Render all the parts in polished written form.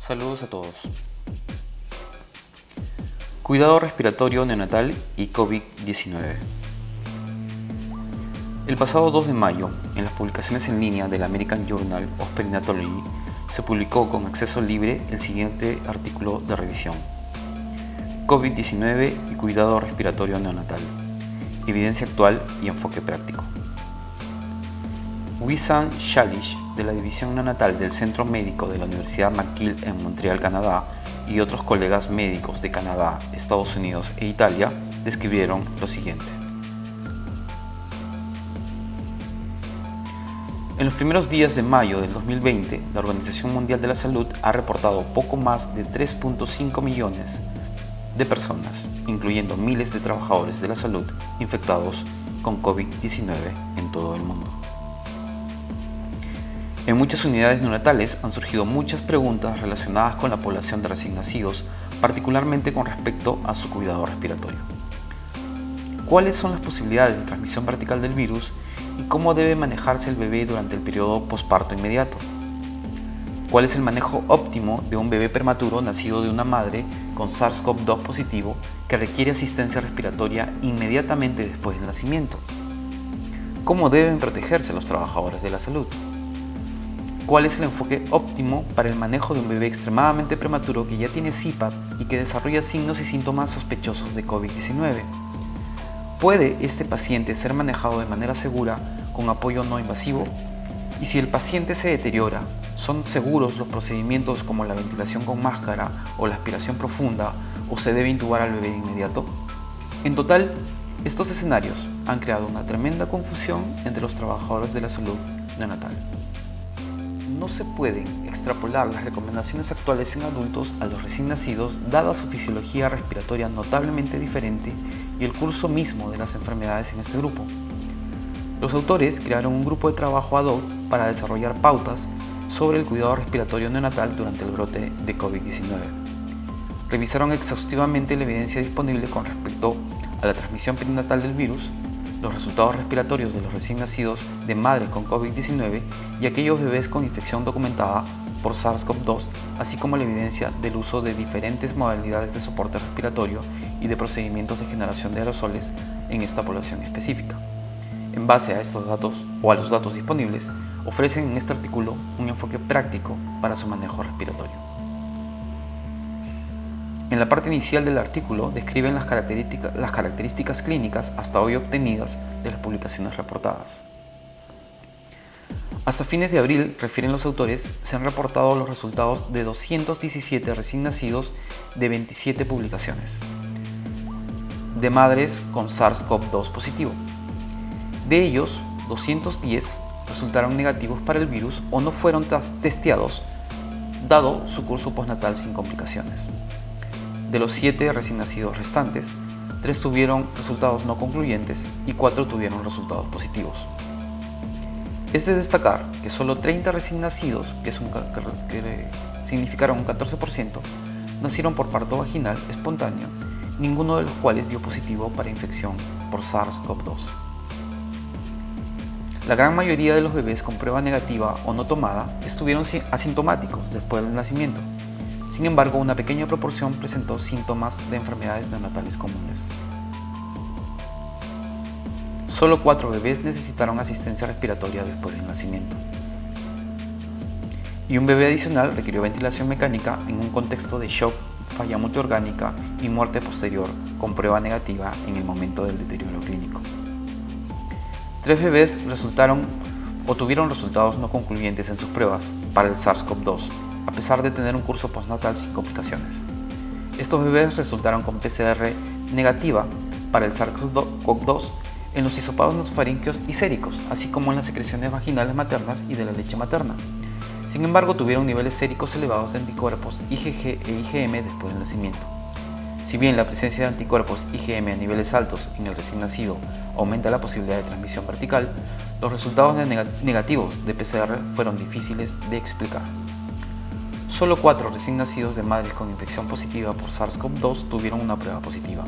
Saludos a todos. Cuidado respiratorio neonatal y COVID-19. El pasado 2 de mayo, en las publicaciones en línea del American Journal of Perinatology, se publicó con acceso libre el siguiente artículo de revisión: COVID-19 y cuidado respiratorio neonatal, evidencia actual y enfoque práctico. Wissam Shalish, de la División Neonatal del Centro Médico de la Universidad McGill en Montreal, Canadá, y otros colegas médicos de Canadá, Estados Unidos e Italia, describieron lo siguiente. En los primeros días de mayo del 2020, la Organización Mundial de la Salud ha reportado poco más de 3.5 millones de personas, incluyendo miles de trabajadores de la salud, infectados con COVID-19 en todo el mundo. En muchas unidades neonatales han surgido muchas preguntas relacionadas con la población de recién nacidos, particularmente con respecto a su cuidado respiratorio. ¿Cuáles son las posibilidades de transmisión vertical del virus y cómo debe manejarse el bebé durante el periodo posparto inmediato? ¿Cuál es el manejo óptimo de un bebé prematuro nacido de una madre con SARS-CoV-2 positivo que requiere asistencia respiratoria inmediatamente después del nacimiento? ¿Cómo deben protegerse los trabajadores de la salud? ¿Cuál es el enfoque óptimo para el manejo de un bebé extremadamente prematuro que ya tiene CPAP y que desarrolla signos y síntomas sospechosos de COVID-19? ¿Puede este paciente ser manejado de manera segura con apoyo no invasivo? Y si el paciente se deteriora, ¿son seguros los procedimientos como la ventilación con máscara o la aspiración profunda, o se debe intubar al bebé de inmediato? En total, estos escenarios han creado una tremenda confusión entre los trabajadores de la salud neonatal. No se pueden extrapolar las recomendaciones actuales en adultos a los recién nacidos, dada su fisiología respiratoria notablemente diferente y el curso mismo de las enfermedades en este grupo. Los autores crearon un grupo de trabajo ad hoc para desarrollar pautas sobre el cuidado respiratorio neonatal durante el brote de COVID-19. Revisaron exhaustivamente la evidencia disponible con respecto a la transmisión perinatal del virus, los resultados respiratorios de los recién nacidos de madres con COVID-19 y aquellos bebés con infección documentada por SARS-CoV-2, así como la evidencia del uso de diferentes modalidades de soporte respiratorio y de procedimientos de generación de aerosoles en esta población específica. En base a estos datos o a los datos disponibles, ofrecen en este artículo un enfoque práctico para su manejo respiratorio. En la parte inicial del artículo describen las características clínicas hasta hoy obtenidas de las publicaciones reportadas. Hasta fines de abril, refieren los autores, se han reportado los resultados de 217 recién nacidos de 27 publicaciones de madres con SARS-CoV-2 positivo. De ellos, 210 resultaron negativos para el virus o no fueron testeados, dado su curso postnatal sin complicaciones. De los 7 recién nacidos restantes, 3 tuvieron resultados no concluyentes y 4 tuvieron resultados positivos. Es de destacar que solo 30 recién nacidos, que significaron un 14%, nacieron por parto vaginal espontáneo, ninguno de los cuales dio positivo para infección por SARS-CoV-2. La gran mayoría de los bebés con prueba negativa o no tomada estuvieron asintomáticos después del nacimiento. Sin embargo, una pequeña proporción presentó síntomas de enfermedades neonatales comunes. Solo 4 bebés necesitaron asistencia respiratoria después del nacimiento. Y un bebé adicional requirió ventilación mecánica en un contexto de shock, falla multiorgánica y muerte posterior con prueba negativa en el momento del deterioro clínico. 3 bebés tuvieron resultados no concluyentes en sus pruebas para el SARS-CoV-2, a pesar de tener un curso postnatal sin complicaciones. Estos bebés resultaron con PCR negativa para el SARS-CoV-2 en los hisopados nasofaríngeos y séricos, así como en las secreciones vaginales maternas y de la leche materna. Sin embargo, tuvieron niveles séricos elevados de anticuerpos IgG e IgM después del nacimiento. Si bien la presencia de anticuerpos IgM a niveles altos en el recién nacido aumenta la posibilidad de transmisión vertical, los resultados negativos de PCR fueron difíciles de explicar. Solo 4 recién nacidos de madres con infección positiva por SARS-CoV-2 tuvieron una prueba positiva.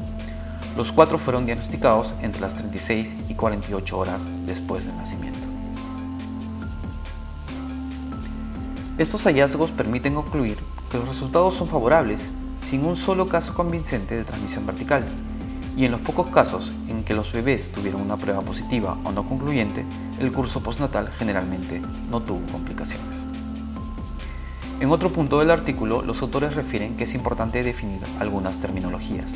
Los 4 fueron diagnosticados entre las 36 y 48 horas después del nacimiento. Estos hallazgos permiten concluir que los resultados son favorables, sin un solo caso convincente de transmisión vertical, y en los pocos casos en que los bebés tuvieron una prueba positiva o no concluyente, el curso postnatal generalmente no tuvo complicaciones. En otro punto del artículo, los autores refieren que es importante definir algunas terminologías.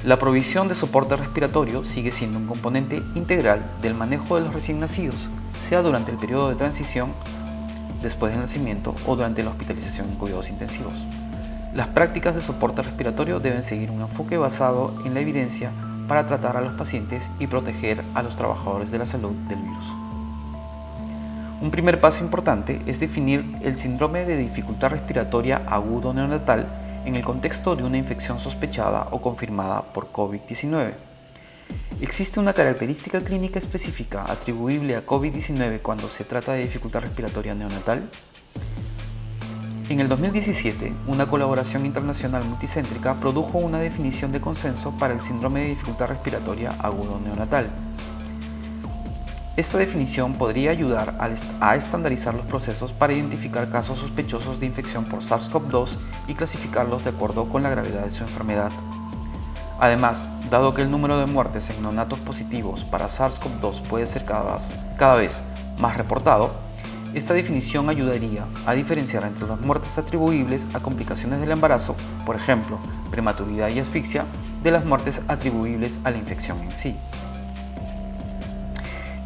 La provisión de soporte respiratorio sigue siendo un componente integral del manejo de los recién nacidos, sea durante el periodo de transición, después del nacimiento o durante la hospitalización en cuidados intensivos. Las prácticas de soporte respiratorio deben seguir un enfoque basado en la evidencia para tratar a los pacientes y proteger a los trabajadores de la salud del virus. Un primer paso importante es definir el síndrome de dificultad respiratoria agudo neonatal en el contexto de una infección sospechada o confirmada por COVID-19. ¿Existe una característica clínica específica atribuible a COVID-19 cuando se trata de dificultad respiratoria neonatal? En el 2017, una colaboración internacional multicéntrica produjo una definición de consenso para el síndrome de dificultad respiratoria agudo neonatal. Esta definición podría ayudar a estandarizar los procesos para identificar casos sospechosos de infección por SARS-CoV-2 y clasificarlos de acuerdo con la gravedad de su enfermedad. Además, dado que el número de muertes en neonatos positivos para SARS-CoV-2 puede ser cada vez más reportado, esta definición ayudaría a diferenciar entre las muertes atribuibles a complicaciones del embarazo, por ejemplo, prematuridad y asfixia, de las muertes atribuibles a la infección en sí.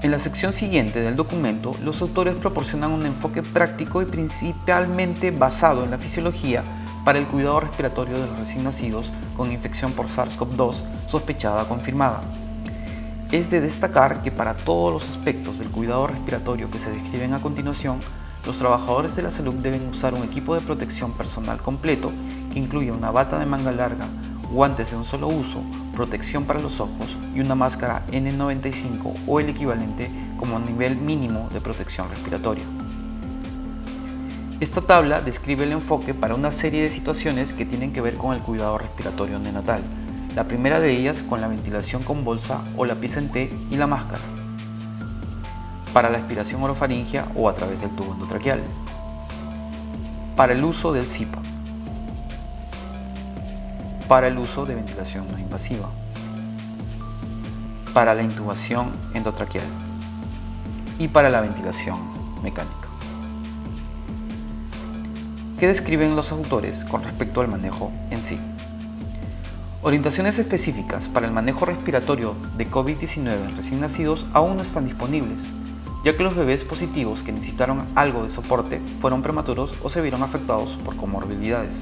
En la sección siguiente del documento, los autores proporcionan un enfoque práctico y principalmente basado en la fisiología para el cuidado respiratorio de los recién nacidos con infección por SARS-CoV-2 sospechada o confirmada. Es de destacar que para todos los aspectos del cuidado respiratorio que se describen a continuación, los trabajadores de la salud deben usar un equipo de protección personal completo que incluye una bata de manga larga, guantes de un solo uso, protección para los ojos y una máscara N95 o el equivalente como nivel mínimo de protección respiratoria. Esta tabla describe el enfoque para una serie de situaciones que tienen que ver con el cuidado respiratorio neonatal. La primera de ellas con la ventilación con bolsa o la pieza en T y la máscara, para la aspiración orofaringea o a través del tubo endotraqueal, para el uso del CPAP, para el uso de ventilación no invasiva, para la intubación endotraqueal y para la ventilación mecánica. ¿Qué describen los autores con respecto al manejo en sí? Orientaciones específicas para el manejo respiratorio de COVID-19 en recién nacidos aún no están disponibles, ya que los bebés positivos que necesitaron algo de soporte fueron prematuros o se vieron afectados por comorbilidades.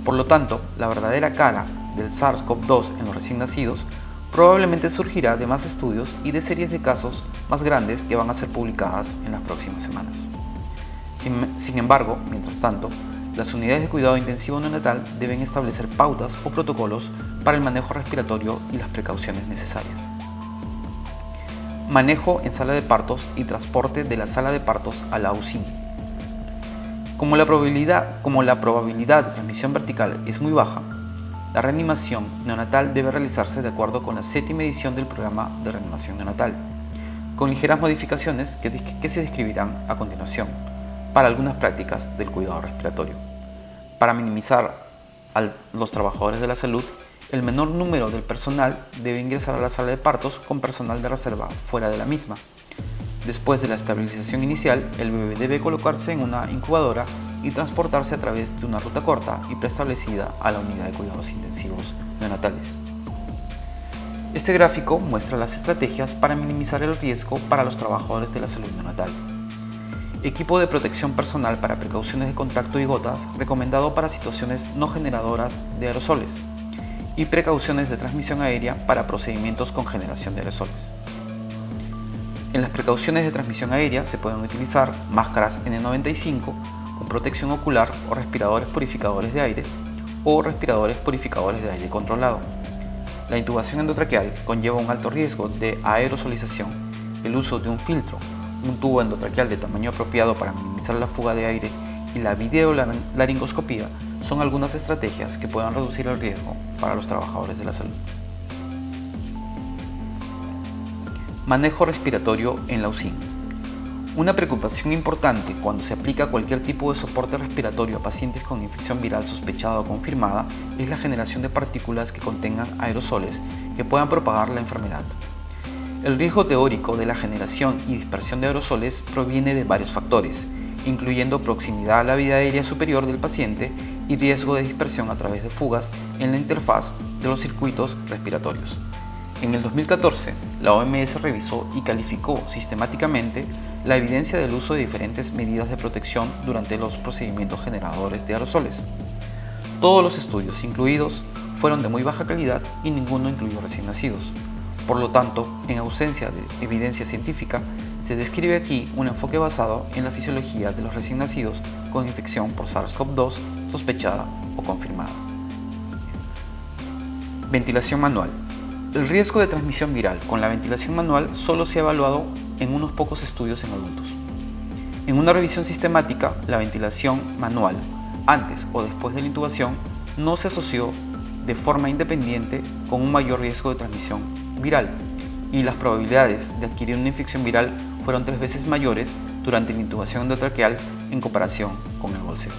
Por lo tanto, la verdadera cara del SARS-CoV-2 en los recién nacidos probablemente surgirá de más estudios y de series de casos más grandes que van a ser publicadas en las próximas semanas. Sin embargo, mientras tanto, las unidades de cuidado intensivo neonatal deben establecer pautas o protocolos para el manejo respiratorio y las precauciones necesarias. Manejo en sala de partos y transporte de la sala de partos a la UCI. Como la probabilidad de transmisión vertical es muy baja, la reanimación neonatal debe realizarse de acuerdo con la 7ª edición del programa de reanimación neonatal, con ligeras modificaciones que se describirán a continuación para algunas prácticas del cuidado respiratorio. Para minimizar a los trabajadores de la salud, el menor número del personal debe ingresar a la sala de partos con personal de reserva fuera de la misma. Después de la estabilización inicial, el bebé debe colocarse en una incubadora y transportarse a través de una ruta corta y preestablecida a la unidad de cuidados intensivos neonatales. Este gráfico muestra las estrategias para minimizar el riesgo para los trabajadores de la salud neonatal. Equipo de protección personal para precauciones de contacto y gotas, recomendado para situaciones no generadoras de aerosoles, y precauciones de transmisión aérea para procedimientos con generación de aerosoles. En las precauciones de transmisión aérea se pueden utilizar máscaras N95 con protección ocular o respiradores purificadores de aire o respiradores purificadores de aire controlado. La intubación endotraqueal conlleva un alto riesgo de aerosolización. El uso de un filtro, un tubo endotraqueal de tamaño apropiado para minimizar la fuga de aire y la videolaringoscopía son algunas estrategias que puedan reducir el riesgo para los trabajadores de la salud. Manejo respiratorio en la UCI. Una preocupación importante cuando se aplica cualquier tipo de soporte respiratorio a pacientes con infección viral sospechada o confirmada es la generación de partículas que contengan aerosoles que puedan propagar la enfermedad. El riesgo teórico de la generación y dispersión de aerosoles proviene de varios factores, incluyendo proximidad a la vía aérea superior del paciente y riesgo de dispersión a través de fugas en la interfaz de los circuitos respiratorios. En el 2014, la OMS revisó y calificó sistemáticamente la evidencia del uso de diferentes medidas de protección durante los procedimientos generadores de aerosoles. Todos los estudios incluidos fueron de muy baja calidad y ninguno incluyó recién nacidos. Por lo tanto, en ausencia de evidencia científica, se describe aquí un enfoque basado en la fisiología de los recién nacidos con infección por SARS-CoV-2 sospechada o confirmada. Ventilación manual. El riesgo de transmisión viral con la ventilación manual solo se ha evaluado en unos pocos estudios en adultos. En una revisión sistemática, la ventilación manual, antes o después de la intubación, no se asoció de forma independiente con un mayor riesgo de transmisión viral, y las probabilidades de adquirir una infección viral fueron 3 veces mayores durante la intubación endotraqueal en comparación con el bolseo.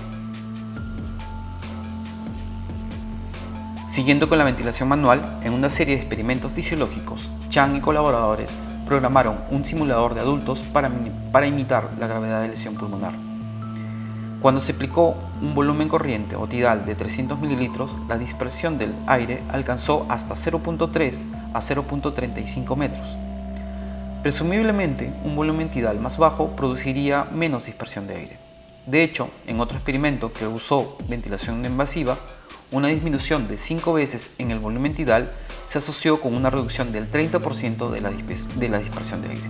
Siguiendo con la ventilación manual, en una serie de experimentos fisiológicos, Chan y colaboradores programaron un simulador de adultos para imitar la gravedad de lesión pulmonar. Cuando se aplicó un volumen corriente o tidal de 300 mililitros, la dispersión del aire alcanzó hasta 0.3 a 0.35 metros. Presumiblemente, un volumen tidal más bajo produciría menos dispersión de aire. De hecho, en otro experimento que usó ventilación no invasiva, una disminución de 5 veces en el volumen tidal se asoció con una reducción del 30% de la dispersión de aire.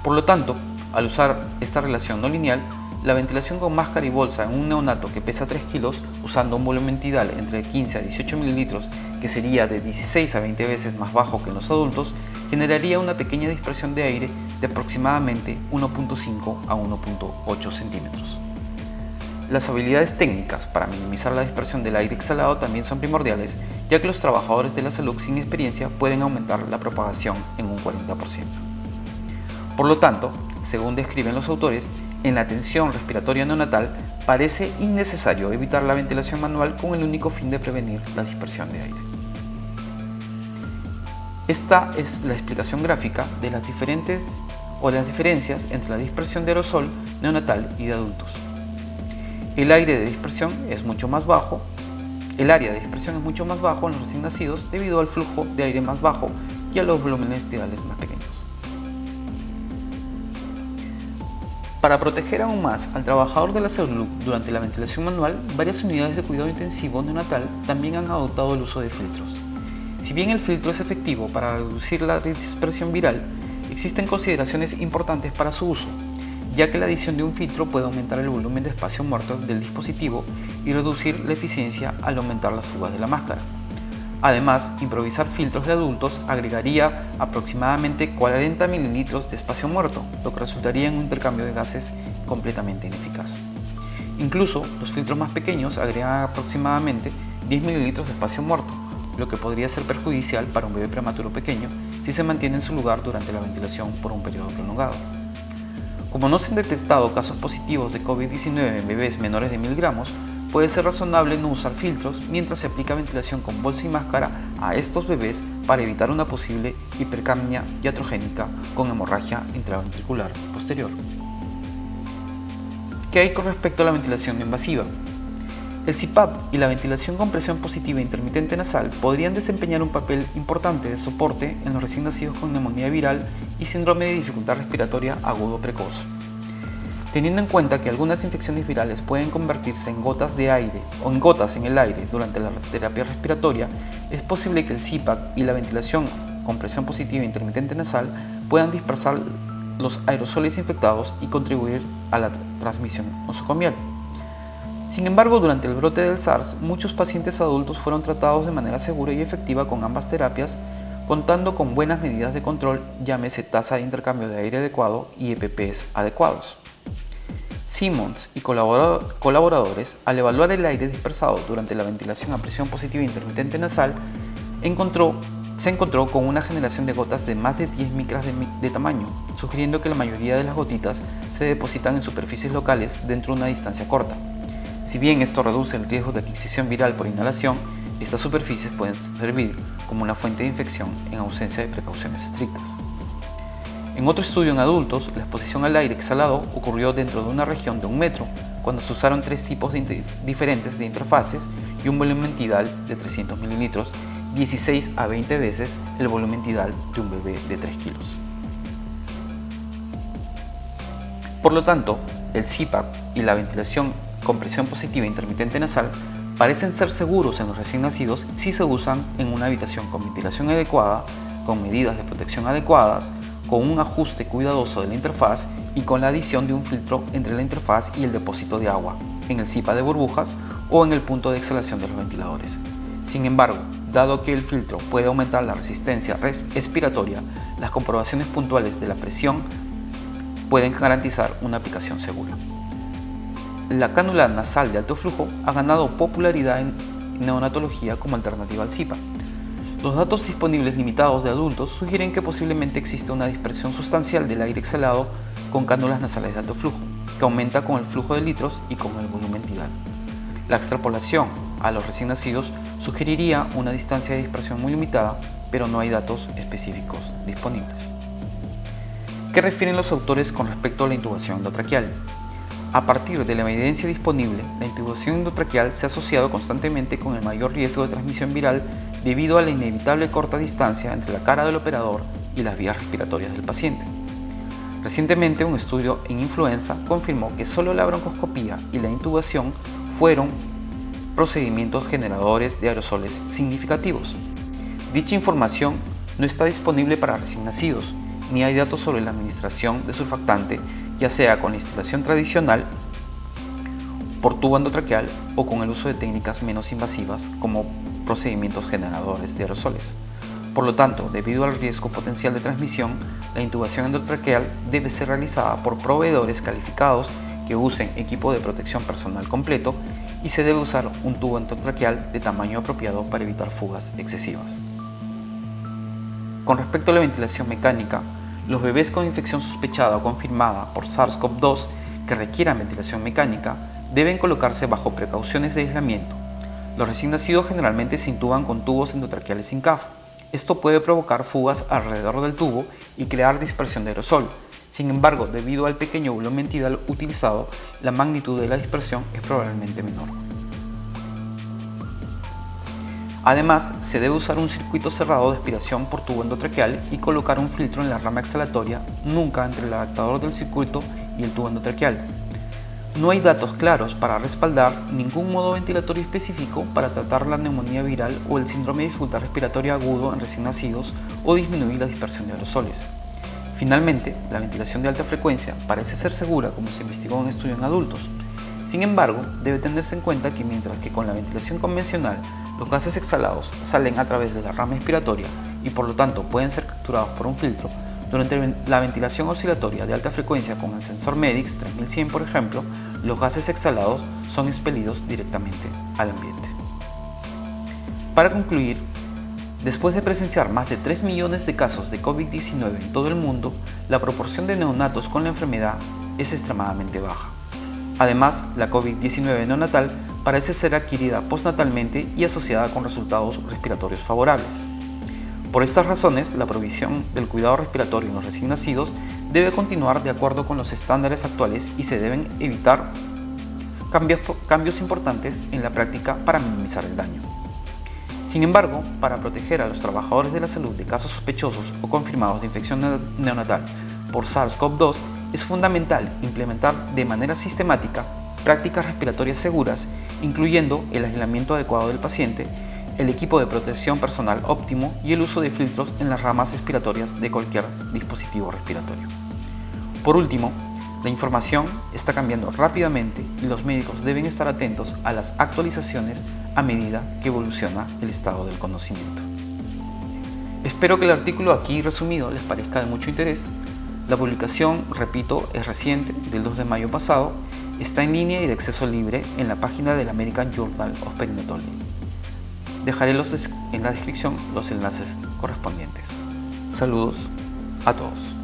Por lo tanto, al usar esta relación no lineal, la ventilación con máscara y bolsa en un neonato que pesa 3 kilos, usando un volumen tidal entre 15 a 18 mililitros, que sería de 16 a 20 veces más bajo que en los adultos, generaría una pequeña dispersión de aire de aproximadamente 1.5 a 1.8 centímetros. Las habilidades técnicas para minimizar la dispersión del aire exhalado también son primordiales, ya que los trabajadores de la salud sin experiencia pueden aumentar la propagación en un 40%. Por lo tanto, según describen los autores, en la atención respiratoria neonatal parece innecesario evitar la ventilación manual con el único fin de prevenir la dispersión de aire. Esta es la explicación gráfica de las diferencias entre la dispersión de aerosol neonatal y de adultos. El área de dispersión es mucho más bajo en los recién nacidos debido al flujo de aire más bajo y a los volúmenes tidales más pequeños. Para proteger aún más al trabajador de la salud durante la ventilación manual, varias unidades de cuidado intensivo neonatal también han adoptado el uso de filtros. Si bien el filtro es efectivo para reducir la dispersión viral, existen consideraciones importantes para su uso, ya que la adición de un filtro puede aumentar el volumen de espacio muerto del dispositivo y reducir la eficiencia al aumentar las fugas de la máscara. Además, improvisar filtros de adultos agregaría aproximadamente 40 mililitros de espacio muerto, lo que resultaría en un intercambio de gases completamente ineficaz. Incluso, los filtros más pequeños agregan aproximadamente 10 mililitros de espacio muerto, lo que podría ser perjudicial para un bebé prematuro pequeño si se mantiene en su lugar durante la ventilación por un periodo prolongado. Como no se han detectado casos positivos de COVID-19 en bebés menores de 1000 gramos, puede ser razonable no usar filtros mientras se aplica ventilación con bolsa y máscara a estos bebés para evitar una posible hipercapnia iatrogénica con hemorragia intraventricular posterior. ¿Qué hay con respecto a la ventilación no invasiva? El CPAP y la ventilación con presión positiva intermitente nasal podrían desempeñar un papel importante de soporte en los recién nacidos con neumonía viral y síndrome de dificultad respiratoria agudo precoz. Teniendo en cuenta que algunas infecciones virales pueden convertirse en gotas de aire o en gotas en el aire durante la terapia respiratoria, es posible que el CPAP y la ventilación con presión positiva intermitente nasal puedan dispersar los aerosoles infectados y contribuir a la transmisión nosocomial. Sin embargo, durante el brote del SARS, muchos pacientes adultos fueron tratados de manera segura y efectiva con ambas terapias, contando con buenas medidas de control, llámese tasa de intercambio de aire adecuado y EPPs adecuados. Simmons y colaboradores, al evaluar el aire dispersado durante la ventilación a presión positiva intermitente nasal, encontró se encontró con una generación de gotas de más de 10 micras de tamaño, sugiriendo que la mayoría de las gotitas se depositan en superficies locales dentro de una distancia corta. Si bien esto reduce el riesgo de adquisición viral por inhalación, estas superficies pueden servir como una fuente de infección en ausencia de precauciones estrictas. En otro estudio en adultos, la exposición al aire exhalado ocurrió dentro de una región de 1 metro, cuando se usaron 3 tipos diferentes de interfaces y un volumen tidal de 300 mililitros, 16 a 20 veces el volumen tidal de un bebé de 3 kilos. Por lo tanto, el CPAP y la ventilación con presión positiva intermitente nasal parecen ser seguros en los recién nacidos si se usan en una habitación con ventilación adecuada, con medidas de protección adecuadas, con un ajuste cuidadoso de la interfaz y con la adición de un filtro entre la interfaz y el depósito de agua, en el CPAP de burbujas o en el punto de exhalación de los ventiladores. Sin embargo, dado que el filtro puede aumentar la resistencia respiratoria, las comprobaciones puntuales de la presión pueden garantizar una aplicación segura. La cánula nasal de alto flujo ha ganado popularidad en neonatología como alternativa al CPAP. Los datos disponibles limitados de adultos sugieren que posiblemente existe una dispersión sustancial del aire exhalado con cánulas nasales de alto flujo, que aumenta con el flujo de litros y con el volumen tidal. La extrapolación a los recién nacidos sugeriría una distancia de dispersión muy limitada, pero no hay datos específicos disponibles. ¿Qué refieren los autores con respecto a la intubación endotraqueal? A partir de la evidencia disponible, la intubación endotraqueal se ha asociado constantemente con el mayor riesgo de transmisión viral debido a la inevitable corta distancia entre la cara del operador y las vías respiratorias del paciente. Recientemente, un estudio en influenza confirmó que solo la broncoscopía y la intubación fueron procedimientos generadores de aerosoles significativos. Dicha información no está disponible para recién nacidos, ni hay datos sobre la administración de surfactante, ya sea con la instilación tradicional por tubo endotraqueal o con el uso de técnicas menos invasivas como procedimientos generadores de aerosoles. Por lo tanto, debido al riesgo potencial de transmisión, la intubación endotraqueal debe ser realizada por proveedores calificados que usen equipo de protección personal completo y se debe usar un tubo endotraqueal de tamaño apropiado para evitar fugas excesivas. Con respecto a la ventilación mecánica, los bebés con infección sospechada o confirmada por SARS-CoV-2 que requieran ventilación mecánica deben colocarse bajo precauciones de aislamiento. Los recién nacidos generalmente se intuban con tubos endotraqueales sin CAF. Esto puede provocar fugas alrededor del tubo y crear dispersión de aerosol. Sin embargo, debido al pequeño volumen tidal utilizado, la magnitud de la dispersión es probablemente menor. Además, se debe usar un circuito cerrado de aspiración por tubo endotraqueal y colocar un filtro en la rama exhalatoria, nunca entre el adaptador del circuito y el tubo endotraqueal. No hay datos claros para respaldar ningún modo ventilatorio específico para tratar la neumonía viral o el síndrome de dificultad respiratoria agudo en recién nacidos o disminuir la dispersión de aerosoles. Finalmente, la ventilación de alta frecuencia parece ser segura como se investigó en un estudio en adultos. Sin embargo, debe tenerse en cuenta que mientras que con la ventilación convencional los gases exhalados salen a través de la rama expiratoria y por lo tanto pueden ser capturados por un filtro, durante la ventilación oscilatoria de alta frecuencia con el sensor MEDIX 3100 por ejemplo, los gases exhalados son expelidos directamente al ambiente. Para concluir, después de presenciar más de 3 millones de casos de COVID-19 en todo el mundo, la proporción de neonatos con la enfermedad es extremadamente baja. Además, la COVID-19 neonatal parece ser adquirida postnatalmente y asociada con resultados respiratorios favorables. Por estas razones, la provisión del cuidado respiratorio en los recién nacidos debe continuar de acuerdo con los estándares actuales y se deben evitar cambios importantes en la práctica para minimizar el daño. Sin embargo, para proteger a los trabajadores de la salud de casos sospechosos o confirmados de infección neonatal por SARS-CoV-2, es fundamental implementar de manera sistemática prácticas respiratorias seguras, incluyendo el aislamiento adecuado del paciente, el equipo de protección personal óptimo y el uso de filtros en las ramas expiratorias de cualquier dispositivo respiratorio. Por último, la información está cambiando rápidamente y los médicos deben estar atentos a las actualizaciones a medida que evoluciona el estado del conocimiento. Espero que el artículo aquí resumido les parezca de mucho interés. La publicación, repito, es reciente, del 2 de mayo pasado, está en línea y de acceso libre en la página del American Journal of Perinatology. Dejaré en la descripción los enlaces correspondientes. Saludos a todos.